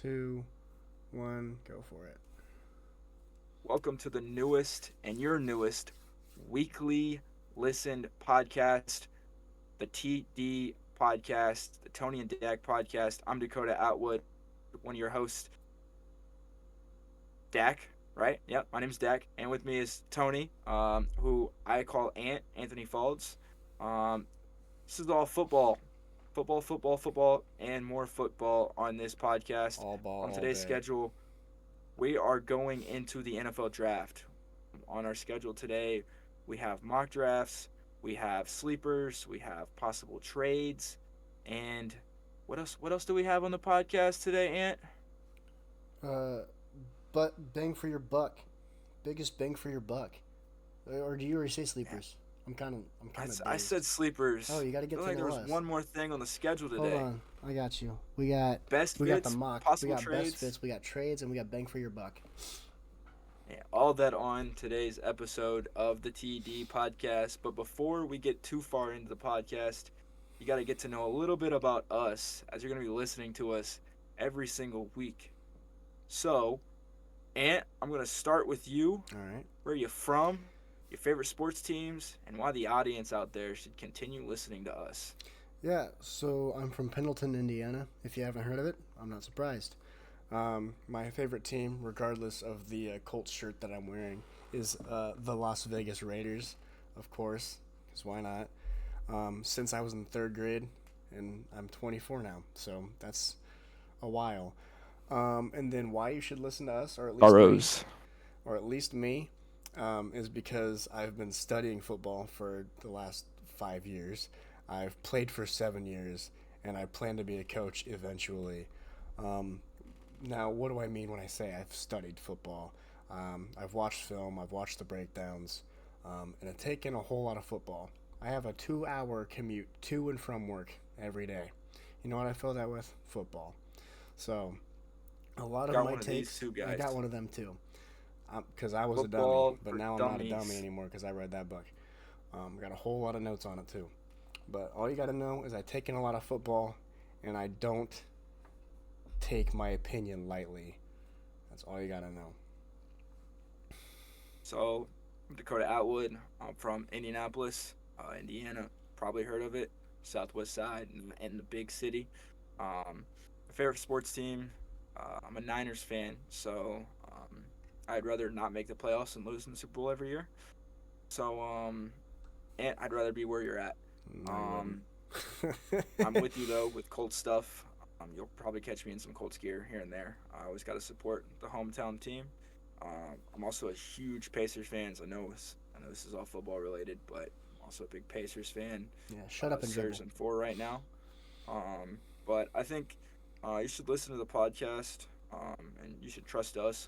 2, 1, go for it. Welcome to the newest and your newest weekly listened podcast, the TD podcast, the Tony and Dak podcast. I'm Dakota Atwood, one of your hosts. Dak, right? Yep, my name's Dak, and with me is Tony, who I call Anthony Faulds. Um, this is all football, and more football on this podcast. All ball, On all today's day. schedule, we are going into the NFL draft. On our schedule today, we have mock drafts, we have sleepers, we have possible trades, and what else? What else do we have on the podcast today, Ant? Uh, but bang for your buck. Biggest bang for your buck. Or do you already say sleepers? I'm kind of I dazed. said Oh, sleepers. you got to I get feel to like there know was us. one more thing on the schedule Hold today. on, I got you. We Best got the fits, mock. We possible got best trades. fits. We got trades, and we got bang for your buck. Yeah, all that on today's episode of the TD podcast. But before we get too far into the podcast, you got to get to know a little bit about us as you're going to be listening to us every single week. So, Ant, I'm going to start with you. All right. Where are you from? Your favorite sports teams, and why the audience out there should continue listening to us. Yeah. So I'm from Pendleton, Indiana. If you haven't heard of it, I'm not surprised. My favorite team, regardless of the Colts shirt that I'm wearing, is the Las Vegas Raiders, of course, because why not? Since I was in third grade, and I'm 24 now, so that's a while. And then why you should listen to us, Burrows. or at least me, is because I've been studying football for the last 5 years. I've played for 7 years, and I plan to be a coach eventually. Um, Now, what do I mean when I say I've studied football? I've watched film, I've watched the breakdowns, and I've taken a whole lot of football. I have a 2 hour commute to and from work every day. You know what I fill that with? Football. So, a lot of Got my one of these takes, two I got guys. one of them too. Because I was a dummy, Football but for now I'm not a dummy dummies. anymore because I read that book. Got a whole lot of notes on it too. But all you got to know is I take in a lot of football, and I don't take my opinion lightly. That's all you got to know. So, I'm Dakota Atwood. I'm from Indianapolis, Indiana. Probably heard of it. Southwest side and the big city. My favorite sports team. I'm a Niners fan, so I'd rather not make the playoffs and lose in the Super Bowl every year. So, and I'd rather be where you're at. No, you wouldn't. Um, I'm with you though with Colts stuff. You'll probably catch me in some Colts gear here and there. I always got to support the hometown team. I'm also a huge Pacers fan. So I know this is all football related, but I'm also a big Pacers fan. Yeah, shut up and Surge dribble. and four right now. But I think you should listen to the podcast, and you should trust us.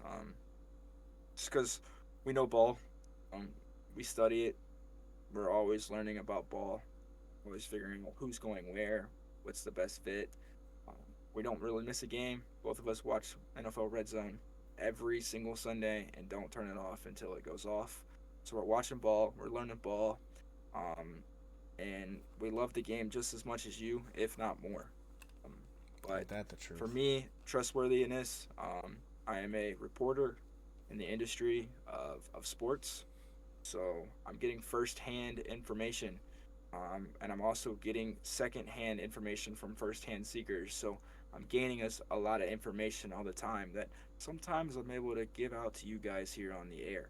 Just because we know ball, um, we study it. We're always learning about ball, always figuring out who's going where, what's the best fit. Um, we don't really miss a game. Both of us watch NFL Red Zone every single Sunday and don't turn it off until it goes off. So we're watching ball, we're learning ball, um, and we love the game just as much as you, if not more. Um, but Ain't that the for truth? me, trustworthiness, I am a reporter in the industry of sports. So I'm getting firsthand information, and I'm also getting secondhand information from firsthand seekers. So I'm gaining us a lot of information all the time that sometimes I'm able to give out to you guys here on the air.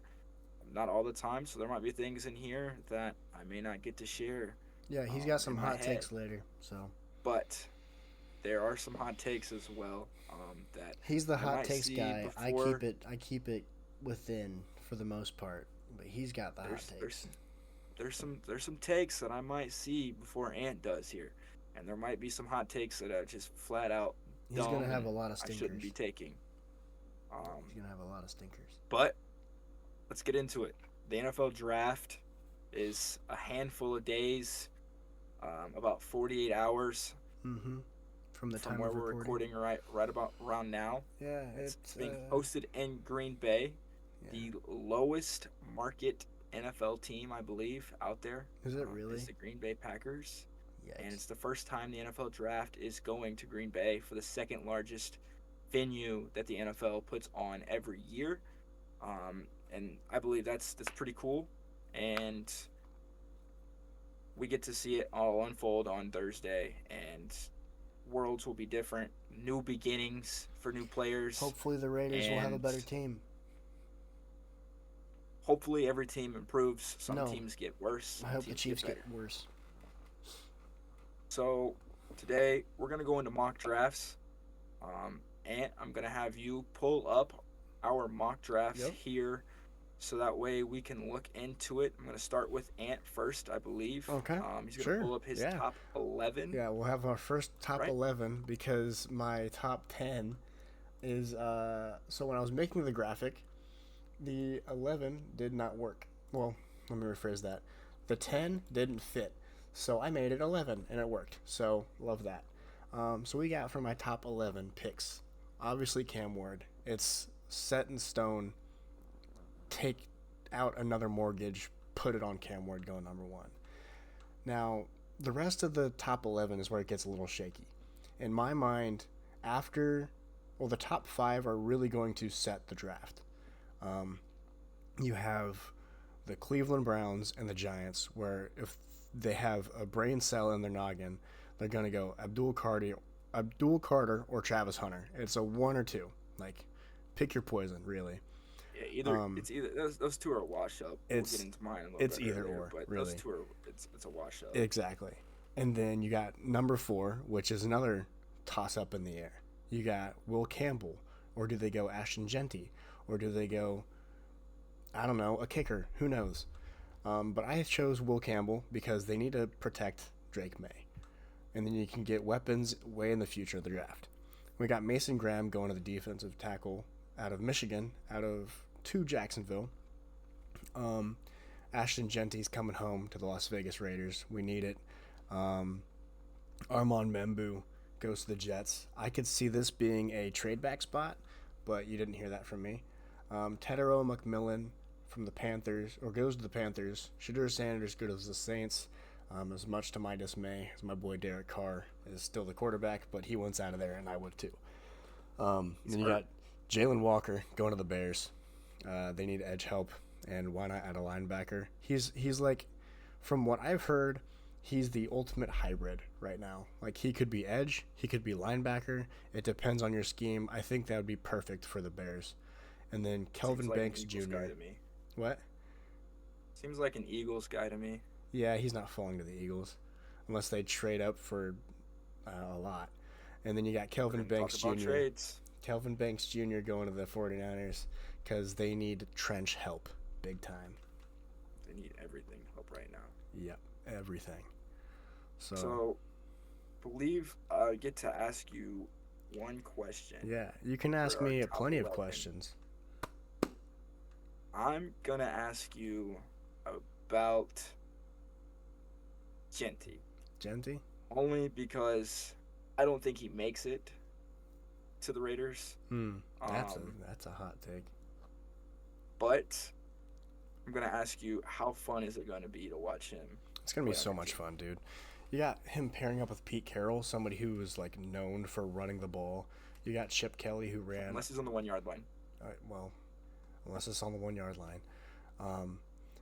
Not all the time, so there might be things in here that I may not get to share Yeah, he's got some in my hot head, takes later. So but there are some hot takes as well that he's the I hot might takes see guy. before. I keep it within for the most part. But he's got the hot There's takes. there's there's some takes that I might see before Ant does here, and there might be some hot takes that are just flat out He's gonna dumb have and a lot of I shouldn't be stinkers. taking. He's Um, gonna have a lot of stinkers. but let's get into it. The NFL draft is a handful of days, about 48 hours Mm-hmm. From the from time where of we're recording. recording right about around now. Yeah, It's it's being hosted in Green Bay, yeah. the lowest market NFL team I believe out there Is it is really? the Green Bay Packers, and Yikes. it's the first time the NFL draft is going to Green Bay for the second largest venue that the NFL puts on every year. And I believe that's pretty cool. And we get to see it all unfold on Thursday, and worlds will be different, new beginnings for new players, Hopefully the Raiders will have a and better team. hopefully every team improves. Some No, teams get worse, I some hope the teams Chiefs get get better. worse. So today we're gonna go into mock drafts. And I'm gonna have you pull up our mock drafts Yep. here, so that way we can look into it. I'm gonna start with Ant first, I believe. Okay. He's gonna Sure. pull up his Yeah. top 11. Yeah, we'll have our first top Right? 11 because my top 10 is so when I was making the graphic, the 11 did not work. Well, let me rephrase that. The 10 didn't fit. So I made it 11 and it worked. So love that. So we got for my top 11 picks. Obviously Cam Ward. It's set in stone. Take out another mortgage, put it on Cam Ward, go number 1. Now, the rest of the top 11 is where it gets a little shaky. In my mind, the top 5 are really going to set the draft. You have the Cleveland Browns and the Giants, where if they have a brain cell in their noggin, they're going to go Abdul Carter or Travis Hunter. It's a one or two. Like, pick your poison, really. Yeah, it's either those two are a wash up. We'll get into mine a little It's bit either earlier, or, but really. those two are it's a wash up. Exactly. And then you got number 4, which is another toss up in the air. You got Will Campbell, or do they go Ashton Jeanty, or do they go, I don't know, a kicker? Who knows? But I chose Will Campbell because they need to protect Drake May. And then you can get weapons way in the future of the draft. We got Mason Graham going to the defensive tackle out of Michigan, to Jacksonville. Ashton Jeanty's coming home to the Las Vegas Raiders. We need it. Armand Membu goes to the Jets. I could see this being a trade back spot, but you didn't hear that from me. Tedero McMillan from the Panthers, or goes to the Panthers. Shadur Sanders goes to the Saints. As much to my dismay, as my boy Derek Carr is still the quarterback, but he wants out of there, and I would too. Then you got Jalen Walker going to the Bears. They need edge help, and why not add a linebacker? He's like, from what I've heard, he's the ultimate hybrid right now. Like, he could be edge, he could be linebacker. It depends on your scheme. I think that would be perfect for the Bears. And then Kelvin Banks Jr. What? Seems like an Eagles guy to me. Yeah, he's not falling to the Eagles unless they trade up for a lot. And then you got Kelvin Banks Jr. Trades. Kelvin Banks Jr. going to the 49ers because they need trench help big time. They need everything help right now. Yep, everything. So believe I get to ask you one question. Yeah, you can ask me plenty of questions. I'm going to ask you about Jeanty. Jeanty? Only because I don't think he makes it to the Raiders. That's a hot take. But I'm going to ask you, how fun is it going to be to watch him? It's going to be so much fun, dude. You got him pairing up with Pete Carroll, somebody who is like known for running the ball. You got Chip Kelly, who ran... Unless he's on the 1 yard line. Unless it's on the 1 yard line.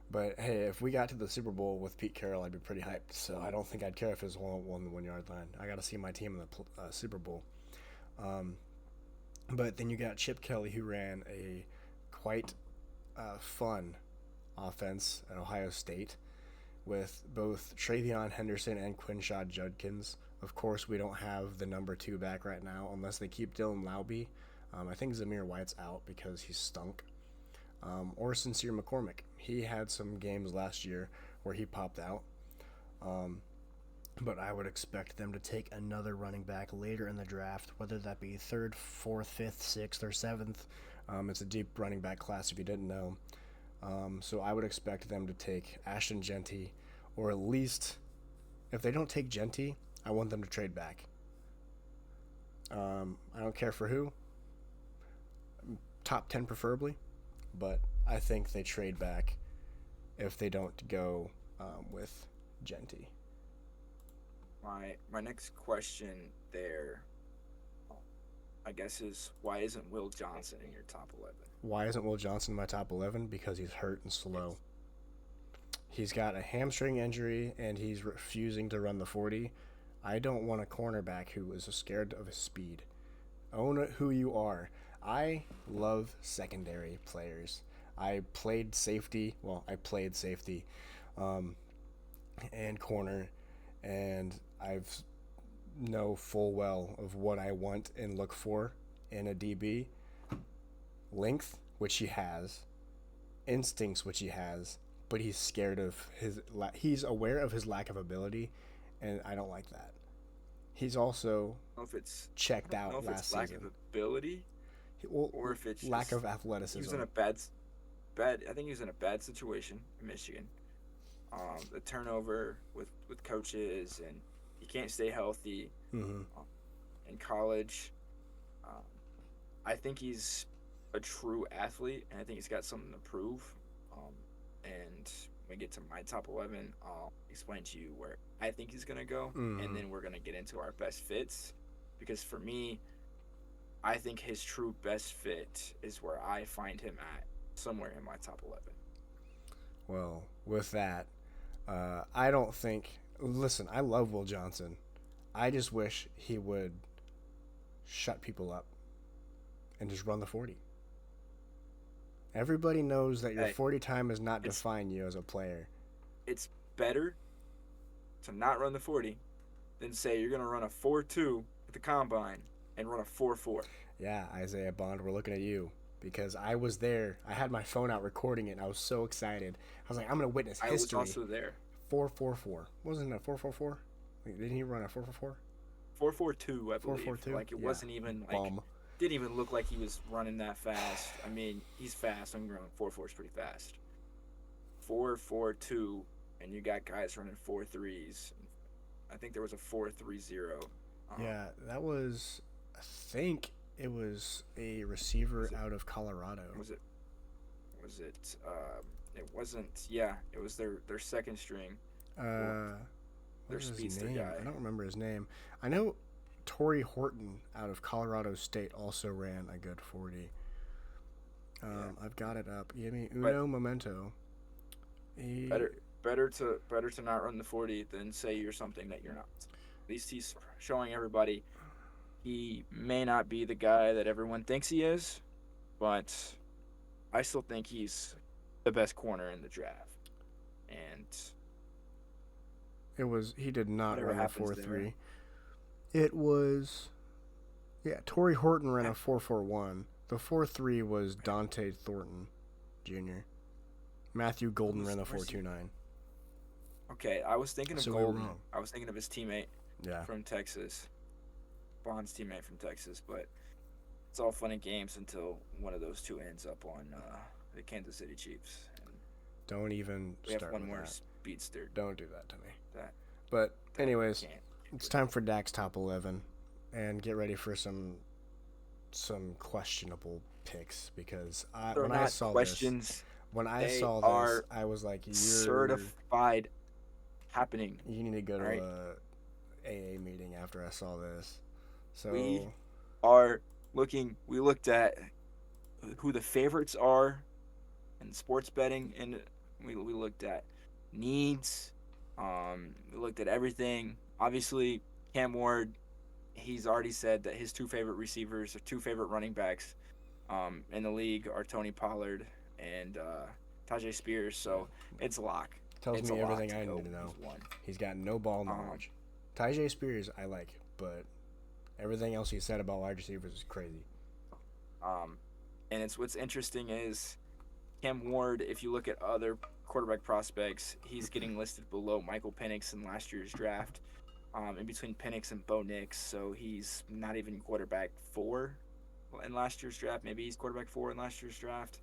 But hey, if we got to the Super Bowl with Pete Carroll, I'd be pretty hyped. So I don't think I'd care if it was on the 1 yard line. I got to see my team in the Super Bowl. But then you got Chip Kelly, who ran a quite fun offense at Ohio State with both Travion Henderson and Quinshaw Judkins. Of course, we don't have the number 2 back right now unless they keep Dylan Laube. I think Zamir White's out because he stunk. Or Sincere McCormick. He had some games last year where he popped out. But I would expect them to take another running back later in the draft, whether that be 3rd, 4th, 5th, 6th, or 7th. It's a deep running back class if you didn't know. So I would expect them to take Ashton Jeanty, or at least, if they don't take Jeanty, I want them to trade back. I don't care for who. Top 10 preferably, but I think they trade back if they don't go with Jeanty. My next question there, I guess, is why isn't Will Johnson in your top 11? Why isn't Will Johnson in my top 11? Because he's hurt and slow. It's He's got a hamstring injury and he's refusing to run the 40. I don't want a cornerback who is scared of his speed. Own who you are. I love secondary players. I played safety. Well, I played safety um, and corner, and I've know full well of what I want and look for in a DB. Length, which he has, instincts, which he has, but he's scared of he's aware of his lack of ability, and I don't like that. He's also I don't know if it's I checked don't know out if last it's lack of season. ability Well, or if it's lack just of he was athleticism. in a bad. I think he was in a bad situation in Michigan. The turnover with coaches, and he can't stay healthy Mm-hmm. um, in college. Um, I think he's a true athlete, and I think he's got something to prove. And when we get to my top 11, I'll explain to you where I think he's going to go, and Mm-hmm. then we're going to get into our best fits. Because for me, I think his true best fit is where I find him at, somewhere in my top 11. Well, with that, I don't think. Listen, I love Will Johnson. I just wish he would shut people up and just run the 40. Everybody knows that your Hey, 40 time does not it's define you as a player. it's better to not run the 40 than say you're going to run a 4.2 at the combine and run a 4.4. Yeah, Isaiah Bond, we're looking at you because I was there. I had my phone out recording it, and I was so excited. I was like, I'm going to witness I was history. also there. 4.44. Wasn't it 4.44? Didn't he run a 4.44? 4.42, I believe. 4.42? Like it Yeah. wasn't even like Bum. didn't even look like he was running that fast. I mean, he's fast. I'm running 4.4 is pretty fast. 4.42, and you got guys running 4.3s. I think there was a 4.30. Yeah, that was, I think it was a receiver Was it? out of Colorado. Was it? Was it? It wasn't. Yeah, it was their second string, Uh, their what was his speedster name? guy. I don't remember his name. I know Torrey Horton out of Colorado State also ran a good 40. Yeah, I've got it up. Give me but uno momento. He, better to not run the 40 than say you're something that you're not. At least he's showing everybody he may not be the guy that everyone thinks he is, but I still think he's the best corner in the draft. And he did not whatever run a happens 4.3. there, It was, yeah, Torrey Horton ran eh, a 4.41. The 4.3 was Dante Thornton Jr. Matthew Golden ran a where's he? 4.29. Okay, I was thinking of So we were Golden. wrong. I was thinking of his teammate Yeah. from Texas, Bond's teammate from Texas, but it's all fun and games until one of those two ends up on the Kansas City Chiefs, and Don't even we have start one with more that. speedster Don't do that to me. that But that anyways, can't. it's time for Dak's top 11, and get ready for some questionable picks because They're not questions. when I They saw this, are I was like, certified happening. you need to go All to right, a AA meeting after I saw this. we So are looking. We looked at who the favorites are in sports betting, and we looked at needs. We looked at everything. Obviously, Cam Ward. He's already said that his two favorite receivers or two favorite running backs in the league are Tony Pollard and Tajay Spears. So it's a lock. tells It's a me lock everything to I go need to with know. these one. He's got no ball Um, knowledge. Tajay Spears, I like, but everything else he said about wide receivers is crazy. um, and it's what's interesting is Cam Ward. If you look at other quarterback prospects, he's getting listed below Michael Penix in last year's draft. In between Penix and Bo Nix, so he's not even quarterback 4 in last year's draft. Maybe he's quarterback 4 in last year's draft.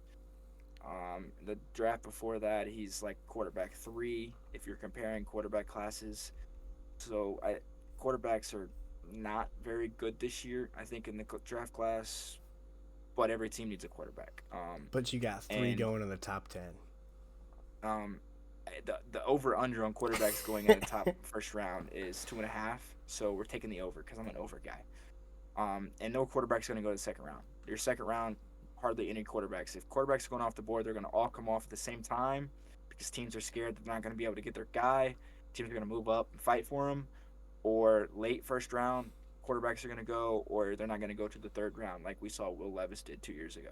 The draft before that, he's like quarterback 3 if you're comparing quarterback classes. So quarterbacks are not very good this year, I think, in the draft class, but every team needs a quarterback. But you got three And going in the top 10. um, the over under on quarterbacks going in the top first round is 2.5. So we're taking the over because I'm an over guy. And no quarterback's going to go to the second round. Your second round, hardly any quarterbacks. If quarterbacks are going off the board, they're going to all come off at the same time because teams are scared they're not going to be able to get their guy. Teams are going to move up and fight for him. Or late first round, quarterbacks are going to go, or they're not going to go to the third round like we saw Will Levis did 2 years ago.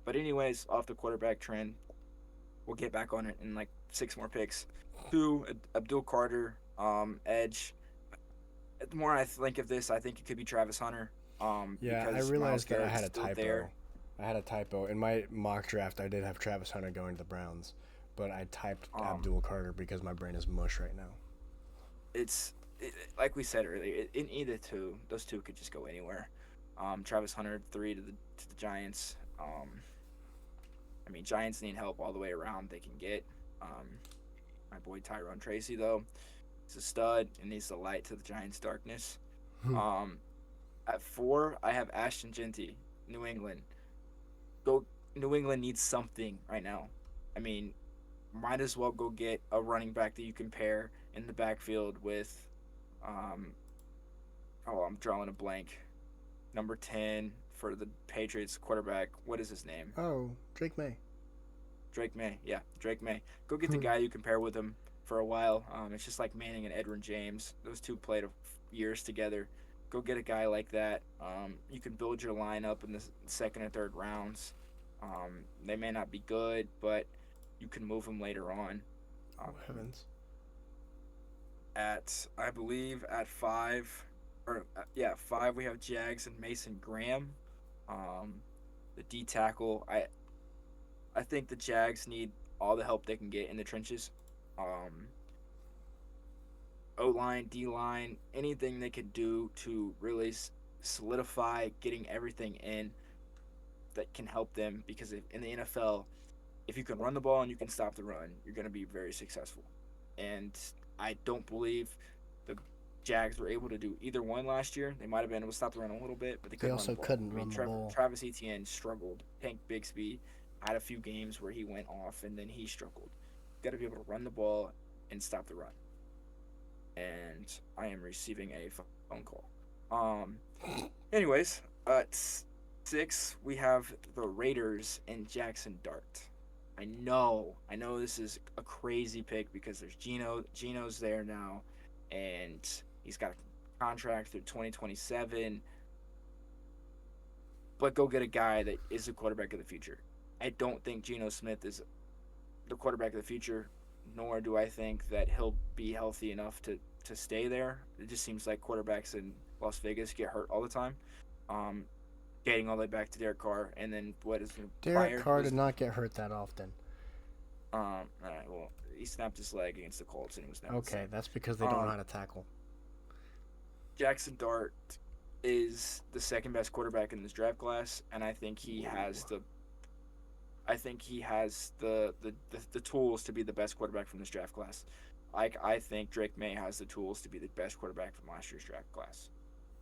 But anyways, off the quarterback trend, we'll get back on it in like 6 more picks. Two, Abdul Carter, edge. The more I think of this, I think it could be Travis Hunter. Yeah, I Because Miles realized that I Garrett's had a still there. typo. I had a typo in my mock draft. I did have Travis Hunter going to the Browns, but I typed Um, Abdul Carter because my brain is mush right now. it's like we said earlier. In either two, those two could just go anywhere. Travis Hunter 3 to the Giants. I mean, Giants need help all the way around. They can get. My boy Tyrone Tracy though, he's a stud and needs the light to the Giants' darkness. Um, at 4, I have Ashton Jeanty, New England. Go. New England needs something right now. I mean, might as well go get a running back that you can pair in the backfield with. Um, I'm drawing a blank. Number 10 for the Patriots quarterback. What is his name? Oh, Drake May. Drake May. Yeah, Drake May. Go get the guy you can pair with him for a while. It's just like Manning and Edwin James. Those two played years together. Go get a guy like that. You can build your lineup in the second and third rounds. They may not be good, but you can move them later on. Oh Um, heavens. at I believe at 5, or yeah, 5 we have Jags and Mason Graham. Um, the D tackle. I think the Jags need all the help they can get in the trenches. Um, O line, D line, anything they could do to really solidify getting everything in that can help them. Because if, in the NFL, if you can run the ball and you can stop the run, you're going to be very successful. And I don't believe the Jags were able to do either one last year. They might have been able to stop the run a little bit, but they They couldn't run the also ball. couldn't I mean, run the ball. Travis Etienne struggled. Tank Bixby had a few games where he went off and then he struggled. Got to be able to run the ball and stop the run. And I am receiving a phone call. Um. Anyways, at 6 we have the Raiders and Jackson Dart. I know this is a crazy pick because there's Geno's there now, and he's got a contract through 2027. But go get a guy that is the quarterback of the future. I don't think Geno Smith is the quarterback of the future, nor do I think that he'll be healthy enough to stay there. It just seems like quarterbacks in Las Vegas get hurt all the time. Um, Getting all the way back to Derek Carr, and then what is Derek prior Carr was did not get hurt that often. all right, well, he snapped his leg against the Colts and he was never the Okay, same. that's because they don't know Um, how to tackle. Jackson Dart is the second best quarterback in this draft class, and Whoa. I think he has the tools to be the best quarterback from this draft class. I think Drake May has the tools to be the best quarterback from last year's draft class.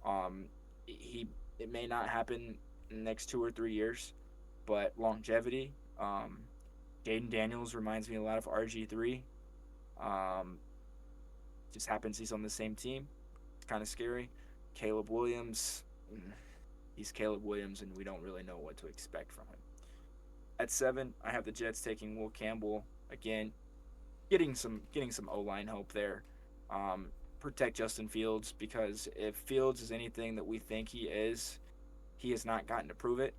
Um, he it may not happen in the next 2 or 3 years, but longevity. Jaden Daniels reminds me a lot of RG3. Um, just happens he's on the same team. It's kind of scary. Caleb Williams, he's Caleb Williams, and we don't really know what to expect from him. At 7, I have the Jets taking Will Campbell again, getting some O line help there. Um, Protect Justin Fields because if Fields is anything that we think he has not gotten to prove it.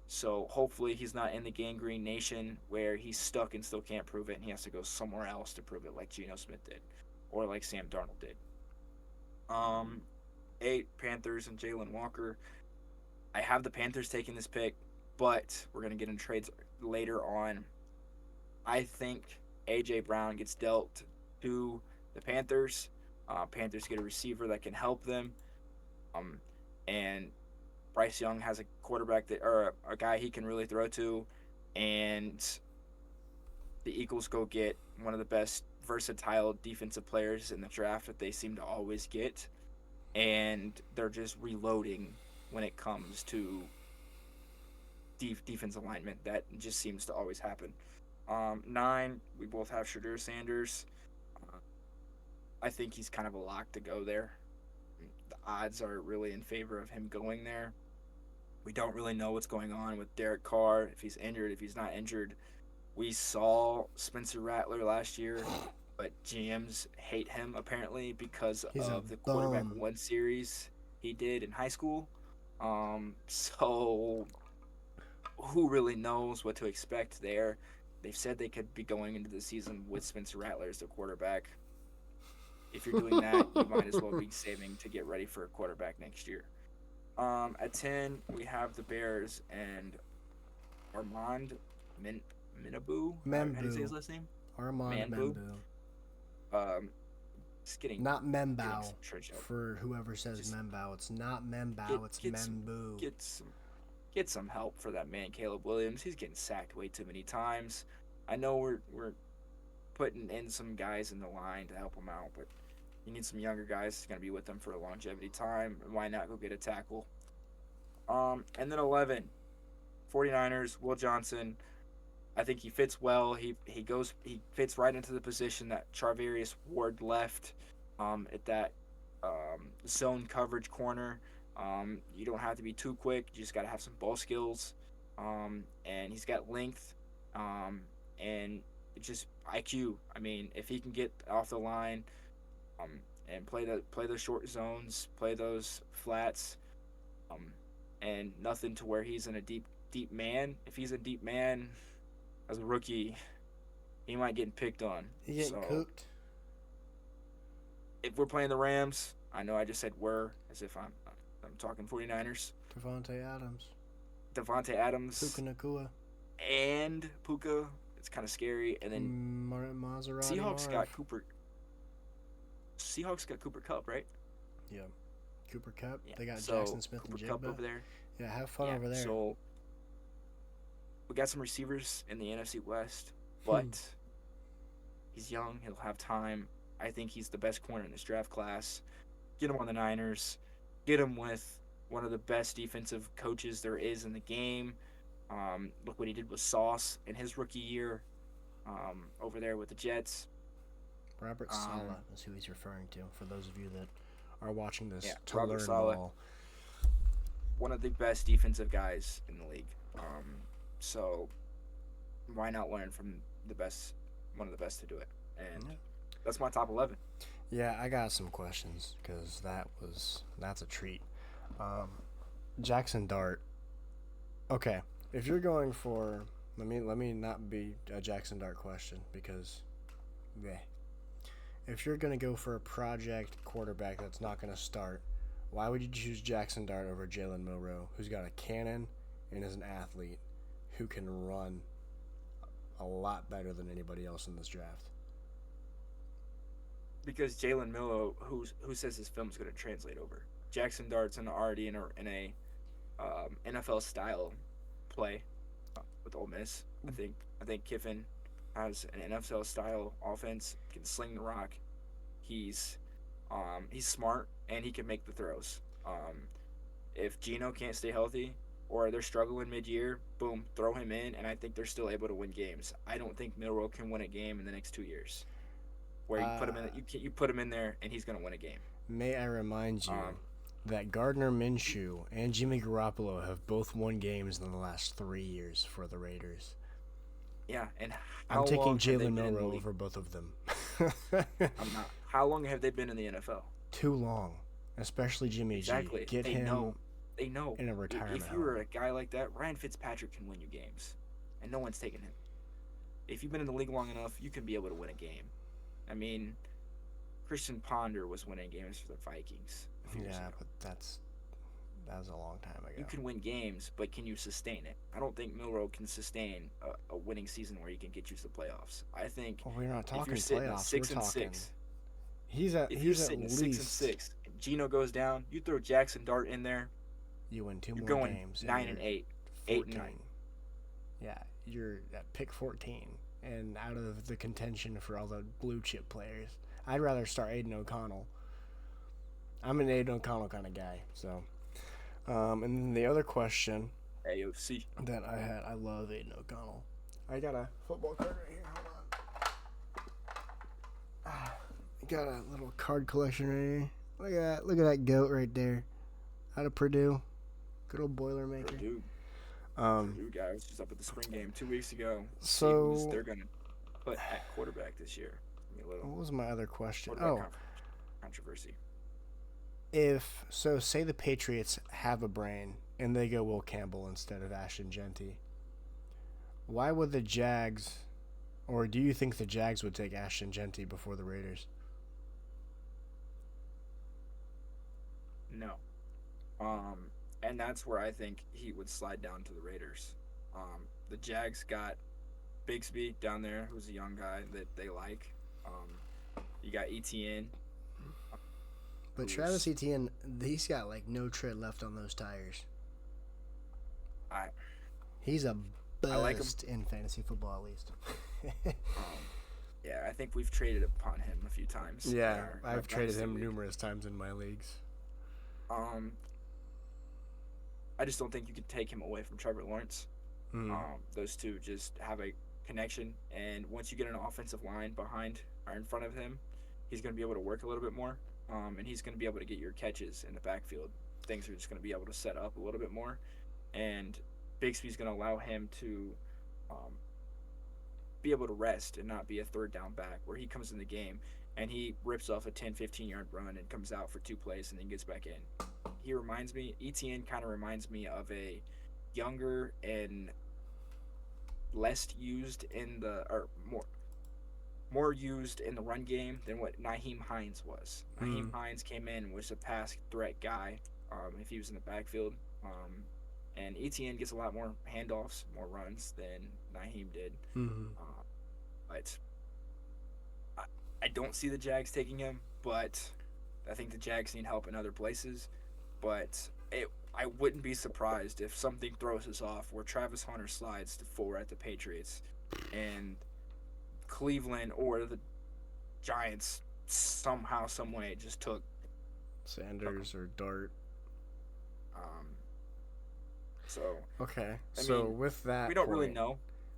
So hopefully he's not in the gangrene nation where he's stuck and still can't prove it, and he has to go somewhere else to prove it, like Geno Smith did, or like Sam Darnold did. Um, 8 Panthers and Jalen Walker. I have the Panthers taking this pick, but we're gonna get in trades later on. I think AJ Brown gets dealt to the Panthers. Panthers get a receiver that can help them. Um, and Bryce Young has a quarterback that or a guy he can really throw to, and the Eagles go get one of the best versatile defensive players in the draft that they seem to always get, and they're just reloading when it comes to defense alignment. That just seems to always happen. 9, we both have Shadur Sanders. Uh, I think he's kind of a lock to go there. odds are really in favor of him going there. We don't really know what's going on with Derek Carr, if he's injured, if he's not injured. We saw Spencer Rattler last year, but GMs hate him apparently because He's a of the quarterback bum. one series he did in high school. So who really knows what to expect there? They've said they could be going into the season with Spencer Rattler as the quarterback. If you're doing that, you might as well be saving to get ready for a quarterback next year. At 10, we have the Bears and Armand Minabu. How do you say his Membu. last name? Armand Manbu. Membu. Um, just Not getting Membao. some church out. For whoever says Just Membao, it's not get Membao, it's get some Membu. get some get some help for that man, Caleb Williams. He's getting sacked way too many times. I know we're putting in some guys in the line to help him out, but you need some younger guys that's gonna be with them for a longevity time. Why not go get a tackle? And then 11, 49ers, Will Johnson. I think he fits well. He fits right into the position that Charvarius Ward left at that zone coverage corner. You don't have to be too quick. You just got to have some ball skills. And he's got length. And it's just IQ. I mean, if he can get off the line um, and play the short zones, play those flats, um, and nothing to where he's in a deep man. If he's a deep man as a rookie, he might get picked on. He getting So cooked. if we're playing the Rams, I know I just said we're as if I'm talking 49ers. Devontae Adams. Devontae Adams Puka Nakua. and Puka. It's kind of scary. And then Maserati Seahawks Marv. got Cooper. Seahawks got Cooper Kupp, right? Yeah. Cooper Kupp. Yeah. They got So, Jackson Smith Cooper and Kupp Jigba. over there. Yeah, have fun Yeah. over there. So we got some receivers in the NFC West, but he's young. He'll have time. I think he's the best corner in this draft class. Get him on the Niners. Get him with one of the best defensive coaches there is in the game. Look what he did with Sauce in his rookie year over there with the Jets. Robert Saleh is who he's referring to, for those of you that are watching this to Robert learn Saleh. all. One of the best defensive guys in the league. So why not learn from the best, one of the best to do it? And that's my top 11. Yeah, I got some questions because that's a treat. Jackson Dart. Okay, if you're going for let me not be a Jackson Dart question because, bleh. If you're gonna go for a project quarterback that's not gonna start, why would you choose Jackson Dart over Jalen Milroe, who's got a cannon and is an athlete who can run a lot better than anybody else in this draft? Because Jalen Milroe, who says his film's going to translate over? Jackson Dart's already in a NFL style play with Ole Miss. I think Kiffin has an NFL style offense. Can sling the rock. He's smart and he can make the throws. If Geno can't stay healthy or they're struggling mid-year, boom, throw him in, and I think they're still able to win games. I don't think Milroe can win a game in the next 2 years. Where you put him in, you put him in there, and he's gonna win a game. May I remind you that Gardner Minshew and Jimmy Garoppolo have both won games in the last 3 years for the Raiders. Yeah, and I'm taking Jalen Milroe over both of them. I'm not. How long have they been in the NFL? Too long, especially Jimmy Exactly. G. Get they him know. They know. in a retirement If you were home. a guy like that, Ryan Fitzpatrick can win you games, and no one's taking him. If you've been in the league long enough, you can be able to win a game. I mean, Christian Ponder was winning games for the Vikings. Yeah, but that was a long time ago. You can win games, but can you sustain it? I don't think Milroe can sustain a winning season where he can get you to the playoffs. I think Well, we're not if talking you're sitting at playoffs. 6 We're and talking. 6, He's at if you're least sitting at 6 and 6, and Geno goes down, you throw Jackson Dart in there, you win two you're more going games. 9 and 8, 8 and 9. Yeah, you're at pick 14 and out of the contention for all the blue chip players. I'd rather start Aiden O'Connell. I'm an Aiden O'Connell kind of guy. So, and then the other question AOC. that I had, I love Aiden O'Connell. I got a football card right here. Hold on. I got a little card collection right here. Look at that goat right there. Out of Purdue. Good old Boilermaker. Purdue, Um, Purdue guy was just up at the spring game 2 weeks ago. See who's so they're gonna put at quarterback this year. Give me a little what was my other question? quarterback Oh, controversy. if so, say the Patriots have a brain and they go Will Campbell instead of Ashton Jeanty. Why would the Jags, or do you think the Jags would take Ashton Jeanty before the Raiders? No. And that's where I think he would slide down to the Raiders. The Jags got Bigsby down there, who's a young guy that they like. You got ETN, But Travis who's Etienne, he's got like no tread left on those tires. I He's a I like him. bust in fantasy football, at least. Um, yeah, I think we've traded upon him a few times. in Yeah, our I've traded dynasty him league. numerous times in my leagues. Um, I just don't think you could take him away from Trevor Lawrence. Mm. Those two just have a connection, and once you get an offensive line behind or in front of him, he's going to be able to work a little bit more, and he's going to be able to get your catches in the backfield. Things are just going to be able to set up a little bit more, and Bixby's going to allow him to um, be able to rest and not be a third down back where he comes in the game and he rips off a 10, 15-yard run and comes out for 2 plays and then gets back in. ETN kind of reminds me of a younger and less used in the, or more used in the run game than what Naheem Hines was. Naheem Hines came in and was a pass threat guy if he was in the backfield. And ETN gets a lot more handoffs, more runs than Naheem did. Mm-hmm. But I don't see the Jags taking him, but I think the Jags need help in other places. But I wouldn't be surprised if something throws us off where Travis Hunter slides to 4 at the Patriots and Cleveland or the Giants somehow, some way just took Sanders or Dart. um so Okay, I so mean, with that we don't point, really know.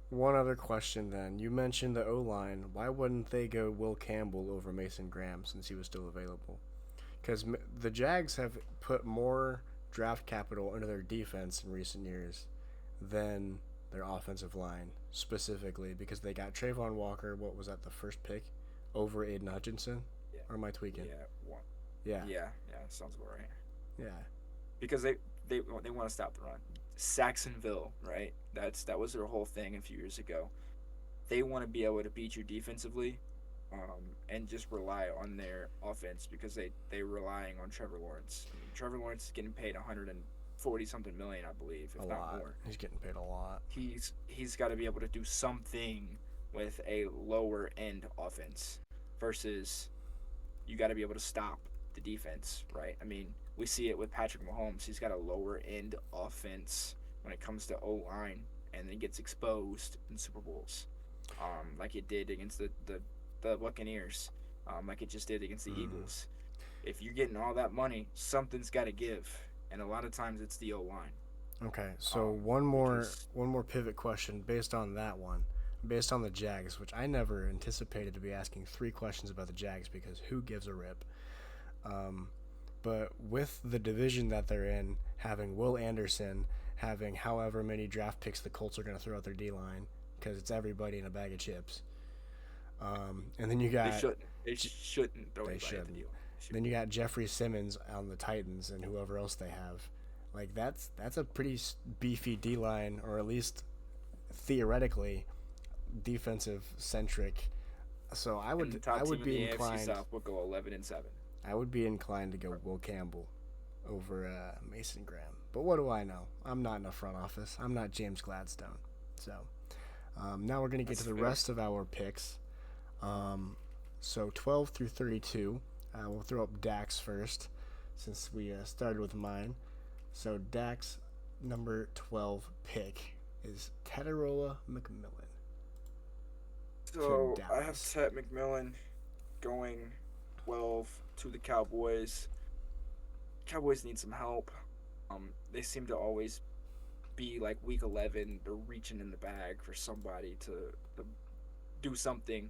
one other question then. You mentioned the O-line. Why wouldn't they go Will Campbell over Mason Graham since he was still available? Because the Jags have put more draft capital into their defense in recent years than their offensive line, specifically because they got Trayvon Walker, what was that, the first pick, over Aiden Hutchinson? Yeah. Or am I tweaking? Yeah, one. Yeah. Yeah, sounds about right. Yeah. Because they want to stop the run. Saxonville, right? That was their whole thing a few years ago. They want to be able to beat you defensively, and just rely on their offense because they're relying on Trevor Lawrence. I mean, Trevor Lawrence is getting paid 140 something million, I believe, if A not lot. more. He's getting paid a lot. He's got to be able to do something with a lower end offense versus you got to be able to stop the defense, right? I mean, we see it with Patrick Mahomes. He's got a lower end offense when it comes to O line, and then gets exposed in Super Bowls, like it did against the Buccaneers, like it just did against the Eagles. If you're getting all that money, something's got to give, and a lot of times it's the O line. Okay, so one more pivot question based on that one, based on the Jags, which I never anticipated to be asking 3 questions about the Jags because who gives a rip? But with the division that they're in, having Will Anderson, having however many draft picks the Colts are going to throw out their D-line, because it's everybody in a bag of chips. And then you got... They shouldn't throw anybody at the deal. Then you got Jeffrey Simmons on the Titans and whoever else they have. Like, that's a pretty beefy D-line, or at least theoretically defensive-centric. So I would be inclined... AFC South will go 11-7. I would be inclined to go Will Campbell over Mason Graham. But what do I know? I'm not in a front office. I'm not James Gladstone. So now we're going to get to the rest of our picks. So 12 through 32. We'll throw up Dak's first since we started with mine. So Dak's number 12 pick is Tetarola McMillan. So I have Ted McMillan going 12 to the Cowboys. Cowboys need some help. They seem to always be like week 11. They're reaching in the bag for somebody to do something.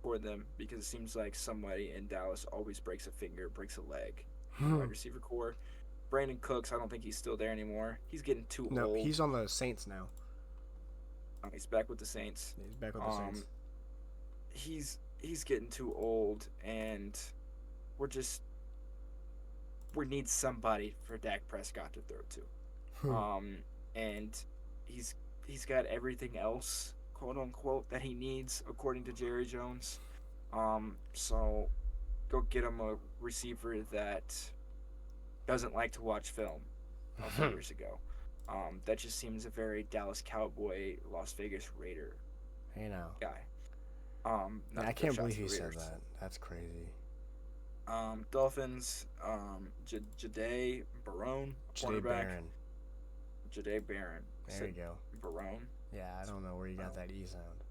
for them because it seems like somebody in Dallas always breaks a finger, breaks a leg in the wide receiver core. Brandon Cooks, I don't think he's still there anymore. He's getting too No, old. he's on the Saints now. He's back with the Saints. He's back with the Saints. He's getting too old, and we're just we need somebody for Dak Prescott to throw to. And he's he's got everything else, quote unquote, that he needs according to Jerry Jones. So go get him a receiver that doesn't like to watch film a few years ago. That just seems a very Dallas Cowboy, Las Vegas Raider Hey now. guy. I can't believe he said that. That's crazy. Dolphins, Jade Barone, cornerback. Jade Barron. There you go. Barone. Yeah, I don't know where you got that E sound.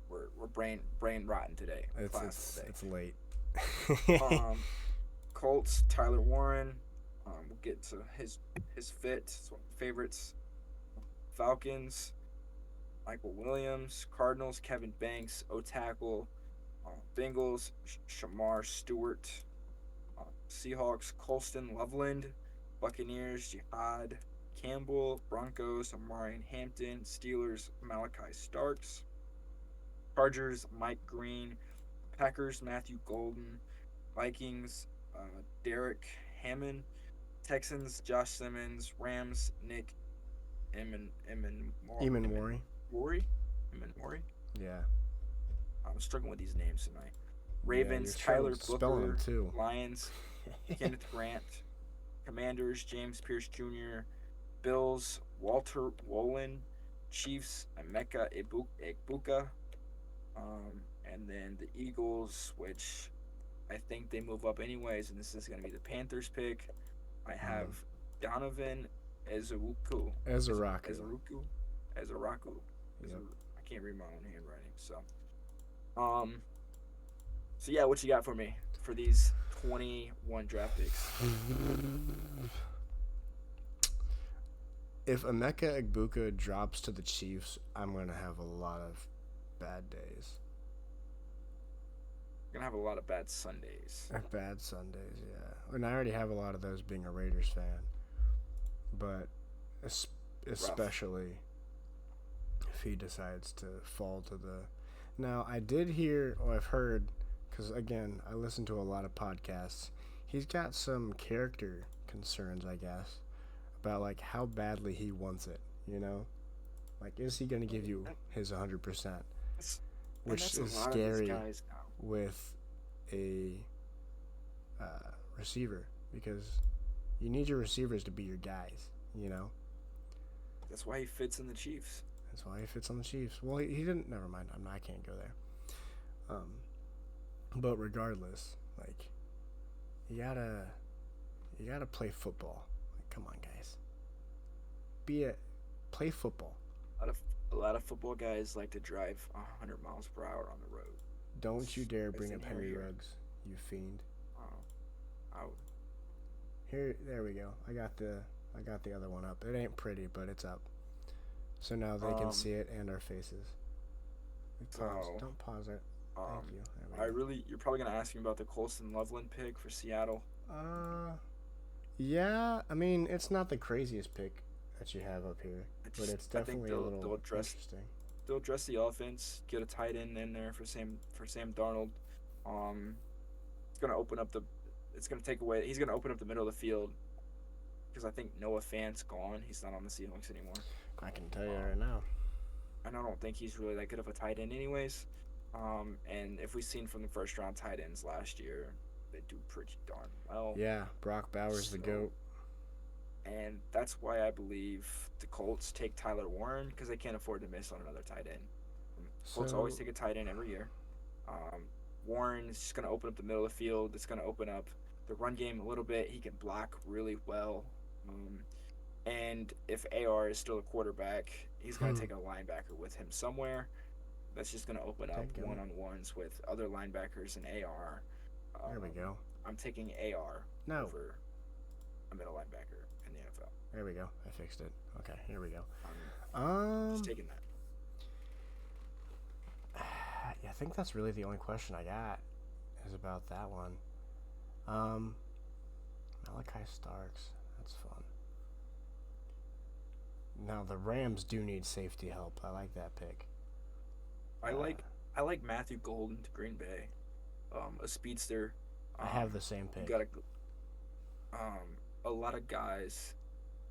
We're brain rotten today. It's late. Colts, Tyler Warren. We'll get to his fit. It's one of my favorites. Falcons, Michael Williams. Cardinals, Kevin Banks. O-tackle. Bengals, Shamar Stewart. Seahawks, Colston Loveland. Buccaneers, Jihad Campbell. Broncos, Amarian Hampton. Steelers, Malachi Starks. Chargers, Mike Green. Packers, Matthew Golden. Vikings, Derek Hammond. Texans, Josh Simmons. Rams, Nick Eamon Mori. Yeah. I'm struggling with these names tonight. Ravens, Tyler Booker. Lions, Kenneth Grant. Commanders, James Pierce Jr. Bills, Walter Wolin. Chiefs, Emeka Egbuka. And then the Eagles, which I think they move up anyways, and this is going to be the Panthers pick. I have Donovan Ezuraku. Yep. I can't read my own handwriting. So yeah, what you got for me for these 21 draft picks? If Emeka Egbuka drops to the Chiefs, I'm going to have a lot of bad days. You're going to have a lot of bad Sundays. Bad Sundays, yeah. And I already have a lot of those being a Raiders fan. But especially if he decides to fall to the... Now, I did hear, or I've heard, because, again, I listen to a lot of podcasts, he's got some character concerns, I guess, about, like, how badly he wants it, you know? Like, is he going to give you his 100%? Which is scary with a receiver, because you need your receivers to be your guys, you know? That's why he fits in the Chiefs. That's why he fits on the Chiefs. Well, he didn't. Never mind. I can't go there. But regardless, like, you gotta play football. Like, come on, guys. Play football. A lot of football guys like to drive 100 miles per hour on the road. Don't you dare bring up Henry Ruggs, you fiend. There we go. I got the other one up. It ain't pretty, but it's up. So now they can see it and our faces. Don't pause it. Thank you. You're probably gonna ask me about the Colston Loveland pick for Seattle. Yeah. I mean, it's not the craziest pick that you have up here, but it's definitely a little interesting. They'll address the offense, get a tight end in there for Sam Darnold. It's gonna open up he's gonna open up the middle of the field because I think Noah Fant's gone. He's not on the Seahawks anymore. I can tell you right now. And I don't think he's really that good of a tight end anyways. And if we've seen from the first round tight ends last year, they do pretty darn well. Yeah, Brock Bowers the GOAT. And that's why I believe the Colts take Tyler Warren, because they can't afford to miss on another tight end. Colts always take a tight end every year. Warren is just going to open up the middle of the field. It's going to open up the run game a little bit. He can block really well. And if AR is still a quarterback, he's going to take a linebacker with him somewhere. That's just going to open up one-on-ones with other linebackers and AR. There we go. I'm taking AR over a middle linebacker in the NFL. There we go. I fixed it. Okay, here we go. Just taking that. think that's really the only question I got is about that one. Um, Malachi Starks. That's fun. Now the Rams do need safety help. I like that pick. I like I like Matthew Golden to Green Bay, a speedster. I have Um, the same you pick. got a lot of guys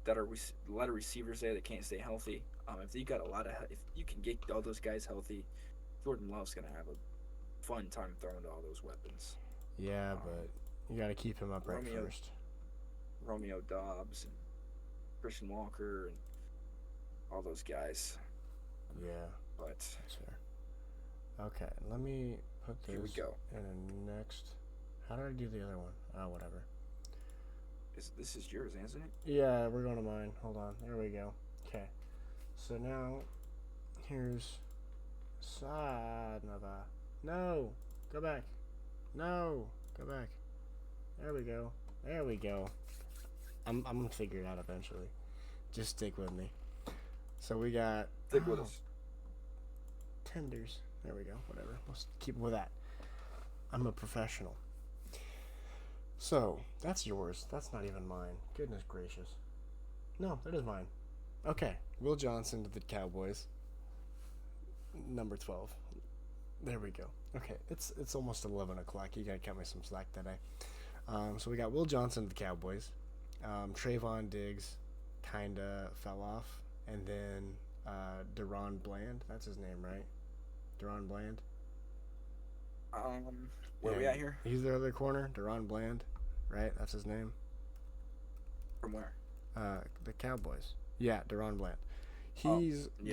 that are a lot of receivers there that can't stay healthy. If you got if you can get all those guys healthy, Jordan Love's gonna have a fun time throwing to all those weapons. Yeah, Um, but you got to keep him upright Romeo first. Romeo Dobbs and Christian Walker and all those guys. Yeah, But that's fair. Okay, let me put here we this go. in a next. How did I do the other one? Oh, whatever. This is yours, isn't it? Yeah, we're going to mine. Hold on. There we go. Okay. So now, here's Sadnava. No! Go back. No! Go back. There we go. There we go. I'm gonna figure it out eventually. Just stick with me. So we got Stick with us. tenders. There we go. Whatever. Let's keep with that. I'm a professional. So that's yours. That's not even mine. Goodness gracious. No, that is mine. Okay. Will Johnson to the Cowboys. Number 12. There we go. Okay, it's almost 11 o'clock. You gotta cut me some slack today. So we got Will Johnson to the Cowboys. Trayvon Diggs kinda fell off, and then Deron Bland. That's his name, right? Deron Bland. Where we at here? He's the other corner, Deron Bland, right? That's his name. From where? The Cowboys. Yeah, Deron Bland. Yeah,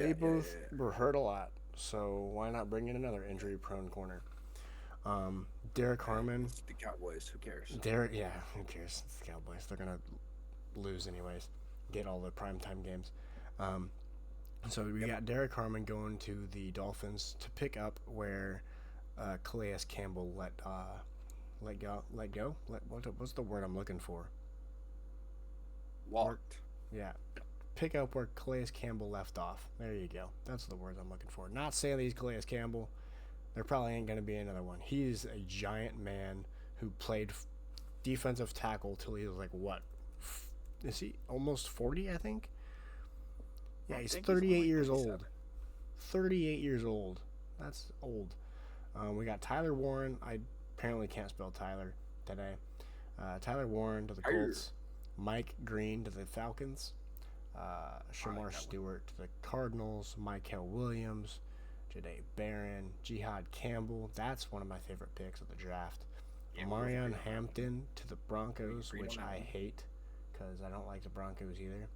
They both yeah. were hurt a lot, so why not bring in another injury-prone corner? Derek Harmon. It's the Cowboys. Who cares? Yeah, who cares? It's the Cowboys. They're gonna lose anyways. Get all the primetime games. So we got Derek Harmon going to the Dolphins to pick up where Calais Campbell what's the word I'm looking for? Walked. Yeah. Pick up where Calais Campbell left off. There you go. That's the words I'm looking for. Not saying that he's Calais Campbell. There probably ain't going to be another one. He's a giant man who played defensive tackle till he was like, what? Is he almost 40, I think? Yeah, he's 38 years old. 38 years old. That's old. We got Tyler Warren. I apparently can't spell Tyler today. Tyler Warren to the Colts. Mike Green to the Falcons. Shamar Stewart to the Cardinals. Michael Williams. Jahdae Barron. Jihad Campbell. That's one of my favorite picks of the draft. Marion Hampton to the Broncos, which I hate because I don't like the Broncos either.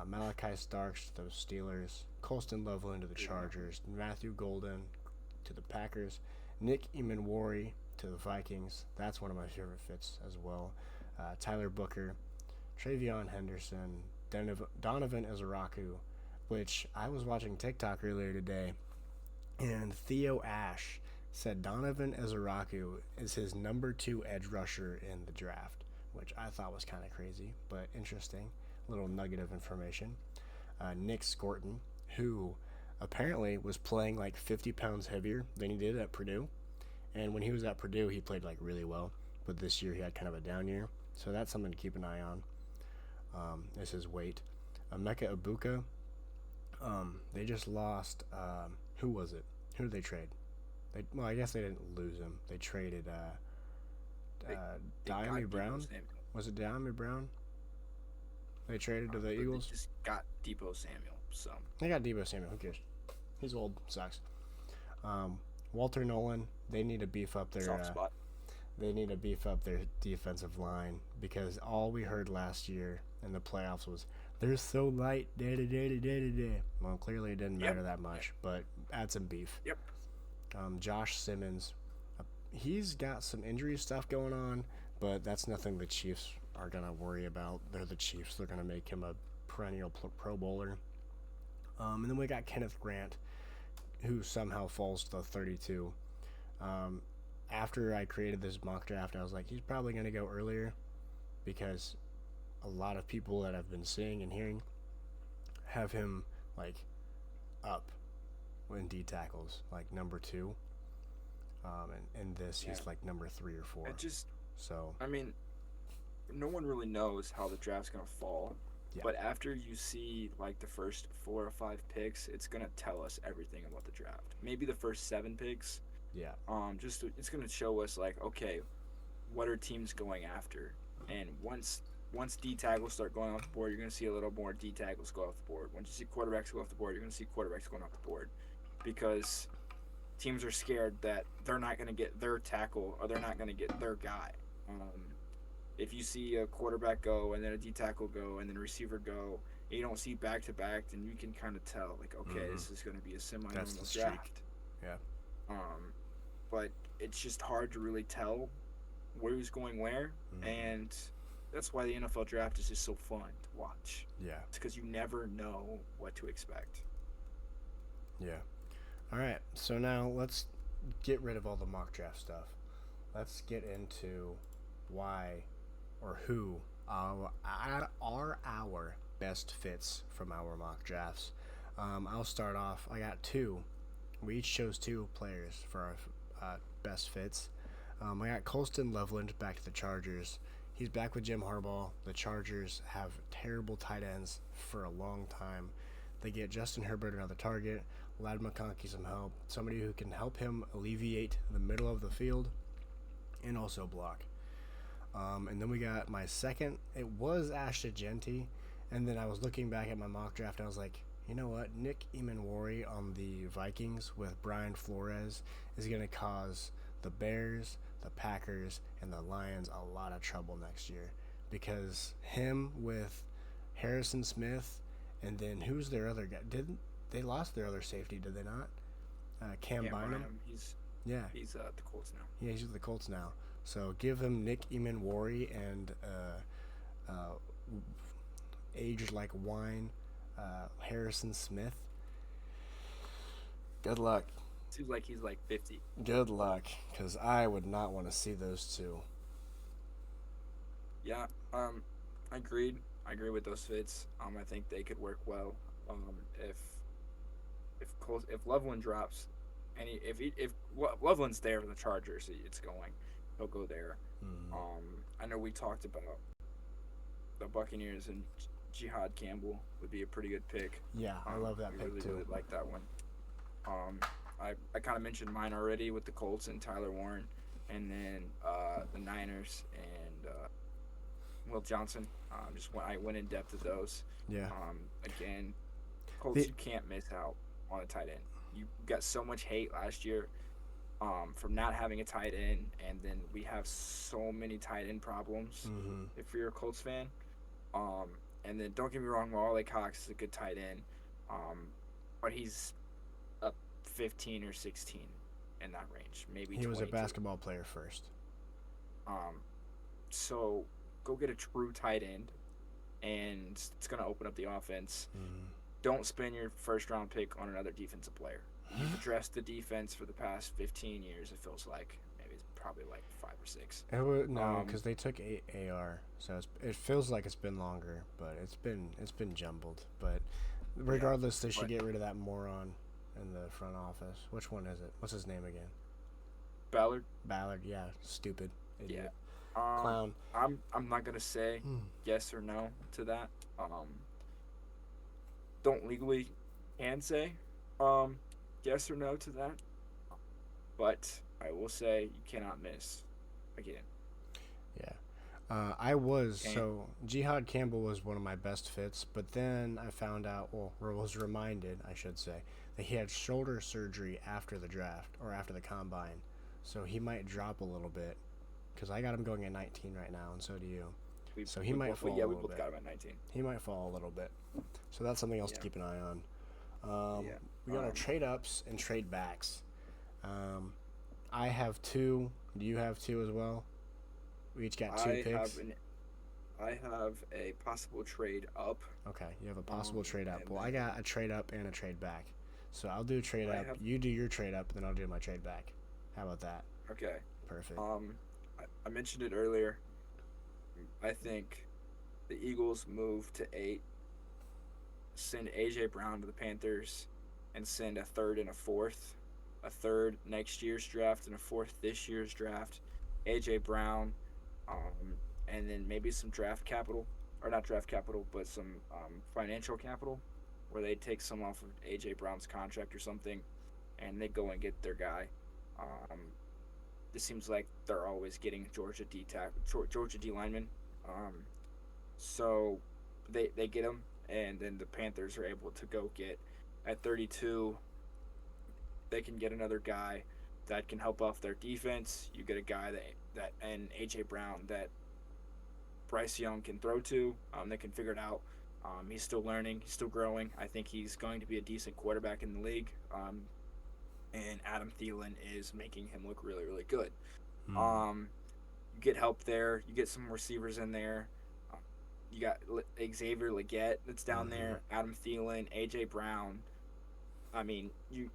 Malachi Starks to the Steelers. Colston Loveland to the Chargers. Matthew Golden to the Packers. Nick Emanwari to the Vikings. That's one of my favorite fits as well. Tyler Booker. Travion Henderson. Donovan Ezraku, which I was watching TikTok earlier today, and Theo Ash said Donovan Ezraku is his number 2 edge rusher in the draft, which I thought was kind of crazy, but interesting. Little nugget of information. Nick Scorton, who apparently was playing like 50 pounds heavier than he did at Purdue, and when he was at Purdue, he played like really well, but this year he had kind of a down year, so that's something to keep an eye on. Is his weight. Emeka Ibuka. They just lost. Who was it? Who did they trade? Well, I guess they didn't lose him. They traded Diami Brown. Was it Diami Brown? They traded to the Eagles. They just got Debo Samuel. So they got Debo Samuel. Who cares? He's old. Sucks. Walter Nolan. They need to beef up their. Soft spot. They need to beef up their defensive line because all we heard last year in the playoffs was they're so light. Well, clearly it didn't matter that much, but add some beef. Yep. Josh Simmons, he's got some injury stuff going on, but that's nothing the Chiefs are going to worry about. They're the Chiefs. They're going to make him a perennial Pro Bowler. And then we got Kenneth Grant, who somehow falls to the 32. After I created this mock draft, I was like, he's probably going to go earlier because a lot of people that I've been seeing and hearing have him like up in D tackles, like number 2. And in this, Yeah. he's like number 3 or 4. It just, So I mean, no one really knows how the draft's gonna fall, yeah. but after you see like the first 4 or 5 picks, it's gonna tell us everything about the draft. Maybe the first 7 picks, Yeah. it's gonna show us like, okay, what are teams going after, and once D tackles start going off the board, you're gonna see a little more D tackles go off the board. Once you see quarterbacks go off the board, you're gonna see quarterbacks going off the board, because teams are scared that they're not gonna get their tackle or they're not gonna get their guy. If you see a quarterback go and then a D tackle go and then a receiver go, and you don't see back to back, then you can kind of tell like, okay, this is going to be a That's semi-normal the streak. draft. Yeah. But it's just hard to really tell who's going where, and that's why the NFL draft is just so fun to watch. Yeah. It's because you never know what to expect. Yeah. All right. So now let's get rid of all the mock draft stuff. Let's get into why or who are our best fits from our mock drafts. I'll start off. I got 2. We each chose 2 players for our best fits. I got Colston Loveland back to the Chargers. He's back with Jim Harbaugh. The Chargers have terrible tight ends for a long time. They get Justin Herbert another target, Ladd McConkey some help, somebody who can help him alleviate the middle of the field and also block. And then we got my second. It was Ashton Jeanty, and then I was looking back at my mock draft and I was like, you know what? Nick Emanwari on the Vikings with Brian Flores is going to cause the Bears, the Packers, and the Lions a lot of trouble next year, because him with Harrison Smith, and then who's their other guy? Didn't they lost their other safety? Did they not? Cam Bynum. He's the Colts now. Yeah, he's with the Colts now. So give him Nick Emanwari and aged like wine, Harrison Smith. Good luck. Seems like he's like 50. Good luck, because I would not want to see those 2. Yeah, I agreed. I agree with those fits. I think they could work well. If Loveland drops, if Loveland's there for the Chargers, it's going. He'll go there. I know we talked about the Buccaneers, and Jihad Campbell would be a pretty good pick. Yeah, I love that pick too. Really like that one. I kind of mentioned mine already with the Colts and Tyler Warren, and then the Niners and Will Johnson. I went in depth with those. Yeah. Again, Colts, you can't miss out on a tight end. You got so much hate last year from not having a tight end, and then we have so many tight end problems if you're a Colts fan. And then don't get me wrong, Wally Cox is a good tight end, but he's a 15 or 16 in that range, maybe. He 22. was a basketball player first. So go get a true tight end, and it's gonna open up the offense. Don't spend your first round pick on another defensive player. You've addressed the defense for the past 15 years. It feels like maybe it's probably like 5 or 6. No, because they took AR, so it feels like it's been longer, but it's been jumbled. But regardless, they should get rid of that moron in the front office. Which one is it? What's his name again? Ballard. Yeah, stupid idiot. Yeah. Clown. I'm not gonna say yes or no to that. Don't legally can say yes or no to that, but I will say you cannot miss again. Yeah. So Jihad Campbell was one of my best fits, but then I found out, or was reminded, I should say, that he had shoulder surgery after the draft, or after the combine, so he might drop a little bit, because I got him going at 19 right now, and so do you. He might fall a little bit. We both got him at 19. He might fall a little bit. So that's something else to keep an eye on. We got our trade ups and trade backs. I have 2. Do you have 2 as well? We each got 2 picks. I have a possible trade up. Okay, you have a possible trade up. Well, I got a trade up and a trade back. So I'll do a trade up. You do your trade up, and then I'll do my trade back. How about that? Okay. Perfect. I mentioned it earlier. I think the Eagles move to 8, send A.J. Brown to the Panthers, and send a 3rd and a 4th a third next year's draft, and a fourth this year's draft. AJ Brown, um, and then maybe some draft capital, or not draft capital, but some financial capital, where they take some off of AJ Brown's contract or something, and they go and get their guy. Um, it seems like they're always getting Georgia D lineman. Um, so they get him, and then the Panthers are able to go get at 32. They can get another guy that can help off their defense. You get a guy that and AJ Brown that Bryce Young can throw to. They can figure it out. He's still learning. He's still growing. I think he's going to be a decent quarterback in the league. And Adam Thielen is making him look really, really good. You get help there. You get some receivers in there. You got Xavier Legette that's down there. Adam Thielen, AJ Brown. I mean, you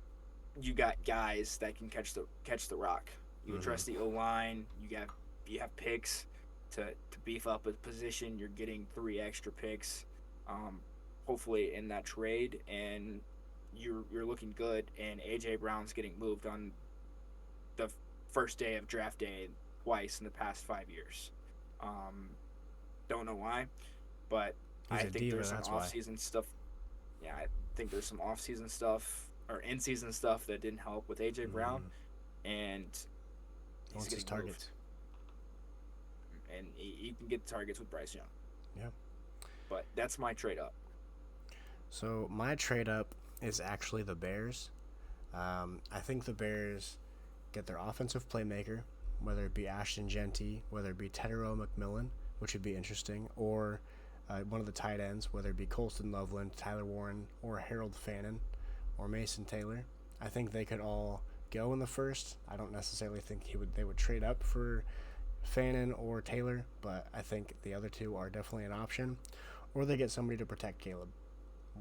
got guys that can catch the rock. You address the O line. You have picks to beef up a position. You're getting 3 extra picks, hopefully in that trade, and you're looking good. And AJ Brown's getting moved on the first day of draft day twice in the past 5 years. Don't know why, but He's I a think diva, there's some that's why. off-season stuff. Yeah, I think there's some off-season stuff or in-season stuff that didn't help with AJ Brown, and He he's wants his getting targets. moved. And he can get targets with Bryce Young. Yeah. But that's my trade up. So my trade up is actually the Bears. I think the Bears get their offensive playmaker, whether it be Ashton Jeanty, whether it be Tedero McMillan, which would be interesting, or one of the tight ends, whether it be Colston Loveland, Tyler Warren, or Harold Fannin, or Mason Taylor. I think they could all go in the first. I don't necessarily think they would trade up for Fannin or Taylor, but I think the other two are definitely an option. Or they get somebody to protect Caleb.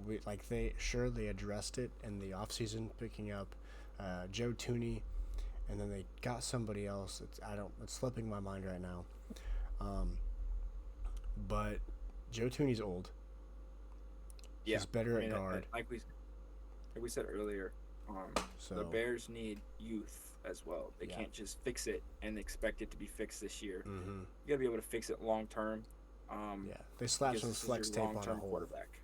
They addressed it in the offseason, picking up Joe Tooney, and then they got somebody else. It's slipping my mind right now. But Joe Tooney's old. Yeah, He's better at guard. Like we said earlier, the Bears need youth as well. They can't just fix it and expect it to be fixed this year. You got to be able to fix it long term. They slapped some flex tape on their hole. Quarterback.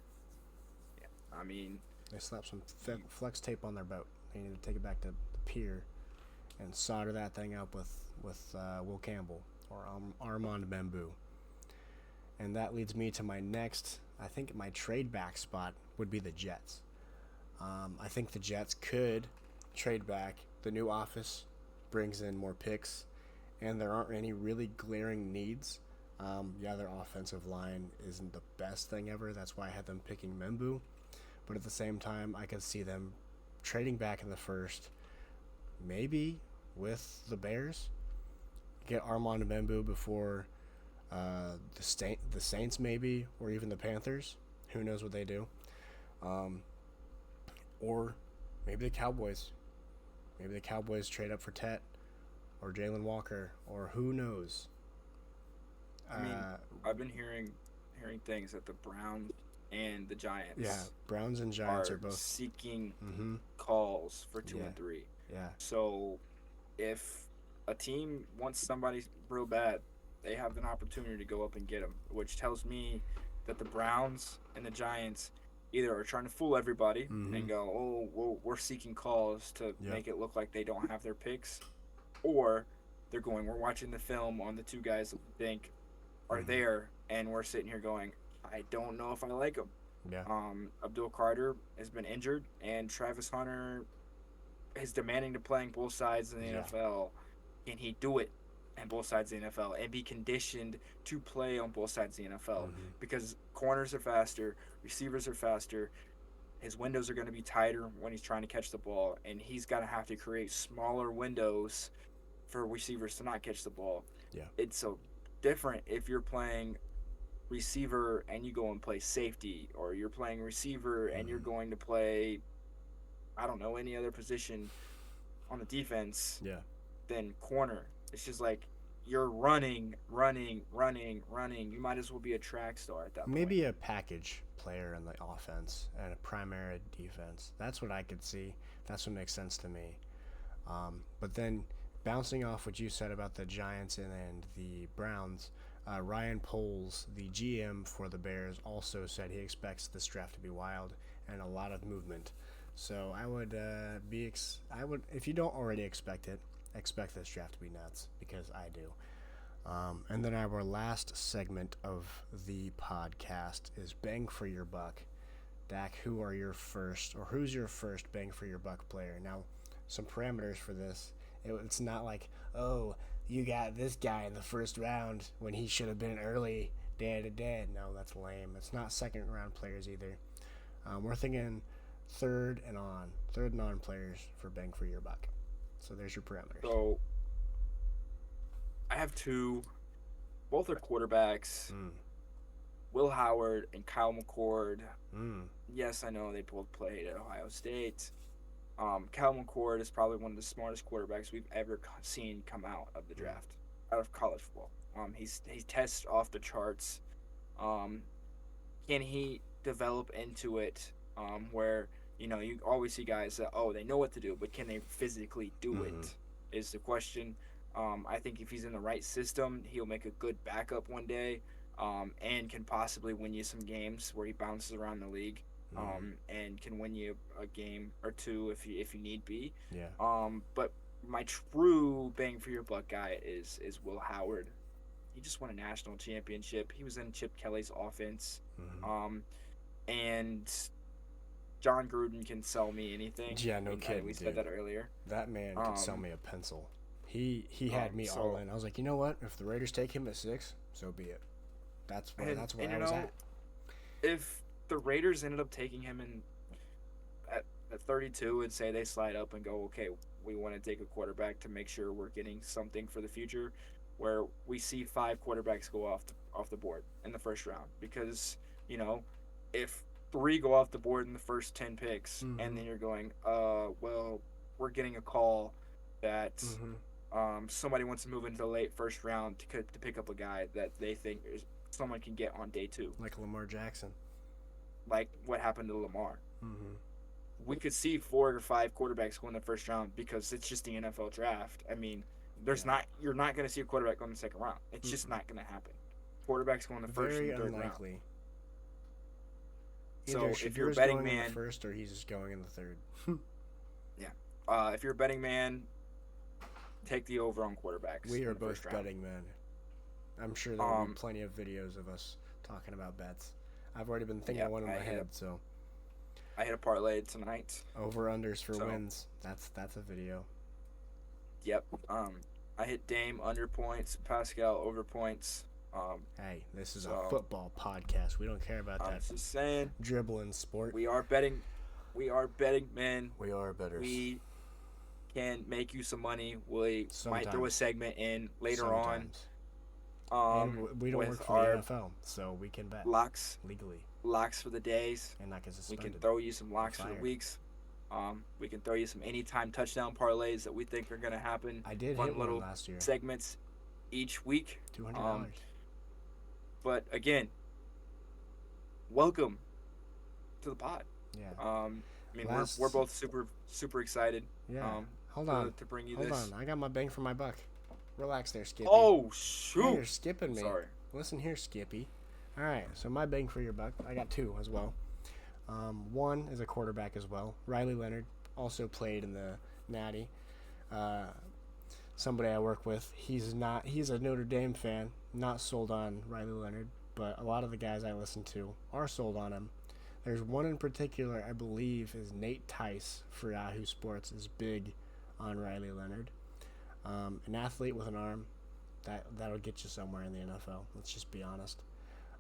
Yeah, I mean, they slapped some flex tape on their boat. They need to take it back to the pier and solder that thing up with Will Campbell or Armand Bamboo. And that leads me to my next. I think my trade back spot would be the Jets. I think the Jets could trade back. The new office brings in more picks, and there aren't any really glaring needs. Their offensive line isn't the best thing ever. That's why I had them picking Membu. But at the same time, I could see them trading back in the first, maybe with the Bears. Get Armand Membu before the Saints, maybe, or even the Panthers. Who knows what they do? Or maybe the Cowboys. Maybe the Cowboys trade up for Tet or Jalen Walker, or who knows? I mean, I've been hearing things that the Browns and the Giants. Yeah, Browns and Giants are both seeking calls for 2 and 3. Yeah. So, if a team wants somebody real bad, they have an opportunity to go up and get them, which tells me that the Browns and the Giants either are trying to fool everybody and go, oh, well, we're seeking calls to make it look like they don't have their picks, or they're going, we're watching the film on the 2 guys that we think are there, and we're sitting here going, I don't know if I like them. Yeah. Abdul Carter has been injured, and Travis Hunter is demanding to play on both sides of the NFL. Can he do it on both sides of the NFL and be conditioned to play on both sides of the NFL? Because corners are faster, receivers are faster, his windows are going to be tighter when he's trying to catch the ball, and he's got to have to create smaller windows for receivers to not catch the ball. Yeah. It's so different if you're playing receiver and you go and play safety, or you're playing receiver and you're going to play, I don't know, any other position on the defense than corner. It's just like you're running. You might as well be a track star at that point. Maybe a package player in the offense and a primary defense. That's what I could see. That's what makes sense to me. But then bouncing off what you said about the Giants and the Browns, Ryan Poles, the GM for the Bears, also said he expects this draft to be wild and a lot of movement. So I would if you don't already expect it, expect this draft to be nuts because I do. And then our last segment of the podcast is bang for your buck. Dak, who's your first bang for your buck player? Now, some parameters for this. It's not like, oh, you got this guy in the first round when he should have been early. Dad. No, that's lame. It's not second round players either. We're thinking third and on players for bang for your buck. So there's your parameters. So I have two. Both are quarterbacks. Will Howard and Kyle McCord. Yes, I know they both played at Ohio State. Kyle McCord is probably one of the smartest quarterbacks we've ever seen come out of the draft, out of college football. He tests off the charts. Can he develop into it? Where you always see guys that they know what to do, but can they physically do it? Is the question. I think if he's in the right system, he'll make a good backup one day, and can possibly win you some games where he bounces around the league, and can win you a game or two if you need be. Yeah. But my true bang for your buck guy is Will Howard. He just won a national championship. He was in Chip Kelly's offense, and John Gruden can sell me anything. Yeah, no kidding. We said that earlier. That man could sell me a pencil. He had me all in. I was like, you know what? If the Raiders take him at 6, so be it. That's where I was at. If the Raiders ended up taking him at 32 and say they slide up and go, okay, we want to take a quarterback to make sure we're getting something for the future, where we see 5 quarterbacks go off the board in the first round, because if 3 go off the board in the first 10 picks, and then you're going, well, we're getting a call that. Somebody wants to move into the late first round to pick up a guy that they think someone can get on day 2. Like Lamar Jackson. Like what happened to Lamar. We could see 4 or 5 quarterbacks go in the first round because it's just the NFL draft. I mean, you're not going to see a quarterback go in the second round. It's just not going to happen. Quarterbacks go in the first and third unlikely. round. So if you're a betting man, in the first, or he's just going in the third. If you're a betting man, take the over on quarterbacks. We are both betting men. I'm sure there will be plenty of videos of us talking about bets. I've already been thinking of one in my head, so. I hit a parlay tonight. Over-unders for wins. That's a video. Yep. I hit Dame under points, Pascal over points. Hey, this is a football podcast. We don't care about that. I'm just saying. Dribbling sport. We are betting men. We are betters. We can make you some money. We might throw a segment in later Sometimes. And we don't work for the NFL, so we can bet locks legally. Locks for the days. And not get suspended. We can throw you some locks for the weeks. We can throw you some anytime touchdown parlays that we think are going to happen. I did hit one last year. Segments each week. $200. But again, welcome to the pod. Yeah. We're both super excited. Yeah. Hold on. To bring you Hold this. on. I got my bang for my buck. Relax there, Skippy. Oh, shoot. Hey, you're skipping me. Sorry. Listen here, Skippy. All right. So my bang for your buck. I got 2 as well. One is a quarterback as well. Riley Leonard also played in the Natty. Somebody I work with. He's a Notre Dame fan. Not sold on Riley Leonard, but a lot of the guys I listen to are sold on him. There's one in particular I believe is Nate Tice for Yahoo Sports is big on Riley Leonard. An athlete with an arm that'll get you somewhere in the NFL. Let's just be honest.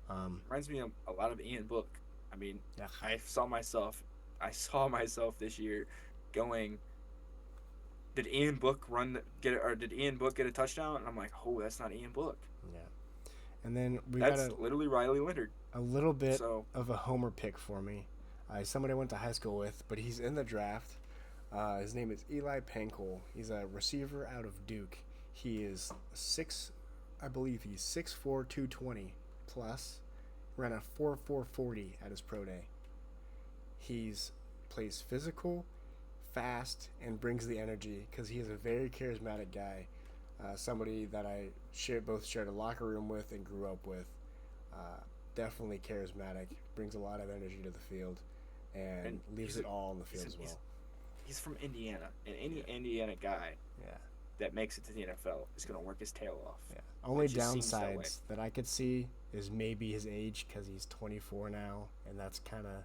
Reminds me of a lot of Ian Book. I mean, yeah. I saw myself this year going, did Ian Book did Ian Book get a touchdown? And I'm like, oh, that's not Ian Book. Yeah. And then that's literally Riley Leonard. A little bit of a homer pick for me. Somebody I went to high school with, but he's in the draft. His name is Eli Pankow. He's a receiver out of Duke. He is 6'4", 220 plus. Ran a 4.40 at his pro day. Plays physical, fast and brings the energy because he is a very charismatic guy. Somebody that I both shared a locker room with and grew up with. Uh, Definitely charismatic, brings a lot of energy to the field, and leaves it all on the field as well. He's from Indiana, and any Indiana guy Yeah. that makes it to the NFL is going to work his tail off. Yeah. Only It just seems that way. downsides that I could see is maybe his age because he's 24 now, and that's kind of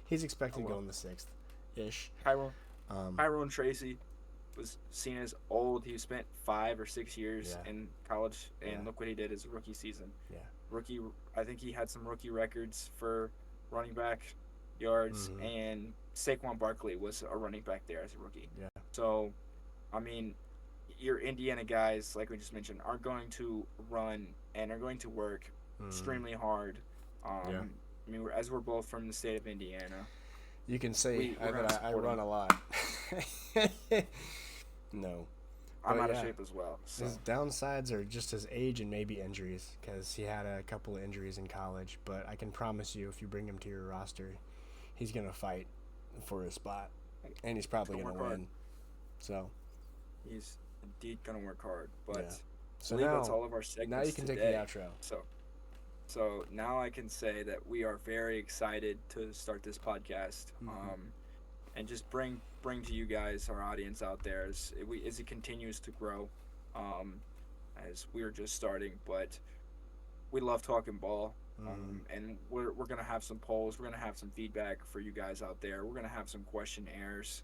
he's expected to go in the sixth ish. Tyrone Tracy was seen as old. He spent 5 or 6 years in college, and look what he did his rookie season. Yeah. I think he had some rookie records for running back yards, and Saquon Barkley was a running back there as a rookie. Yeah. So, I mean, your Indiana guys, like we just mentioned, are going to run and are going to work extremely hard. I mean, as we're both from the state of Indiana. You can say that I run a lot. No. I'm out of shape as well. So. His downsides are just his age and maybe injuries because he had a couple of injuries in college. But I can promise you, if you bring him to your roster, he's going to fight for his spot, and he's probably going to win. Hard. So he's indeed going to work hard. But so now, that's all of our segments now you can today. take the outro. So now I can say that we are very excited to start this podcast, and just bring to you guys, our audience out there, as it continues to grow, as we're just starting. But we love talking ball, and we're gonna have some polls. We're gonna have some feedback for you guys out there. We're gonna have some questionnaires,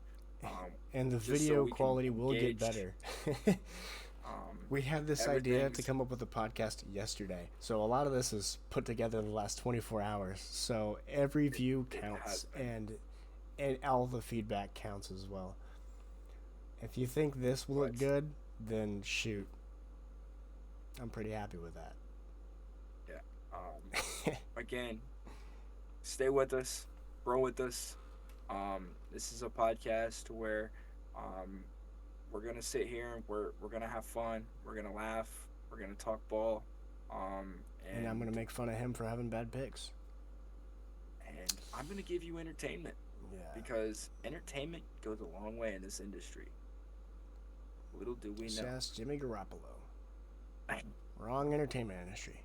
and the video quality will get better. We had this idea to come up with a podcast yesterday. So a lot of this is put together in the last 24 hours. So every view counts, and all the feedback counts as well. If you think this will look good, then shoot. I'm pretty happy with that. Yeah. Again, stay with us, grow with us. This is a podcast where we're gonna sit here and we're gonna have fun. We're gonna laugh. We're gonna talk ball. And I'm gonna make fun of him for having bad picks. And I'm gonna give you entertainment. Yeah. Because entertainment goes a long way in this industry. Little do we know. Just Jimmy Garoppolo. Wrong entertainment industry.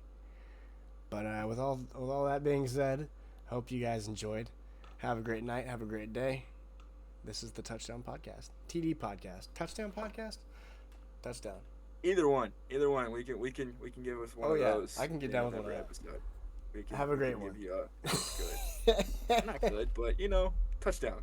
But with all that being said, hope you guys enjoyed. Have a great night. Have a great day. This is the Touchdown Podcast. TD Podcast. Touchdown Podcast? Touchdown. Either one. We can give us one of those. I can get down with one of that. Episode. Have a great one. Good. Not good, but touchdown.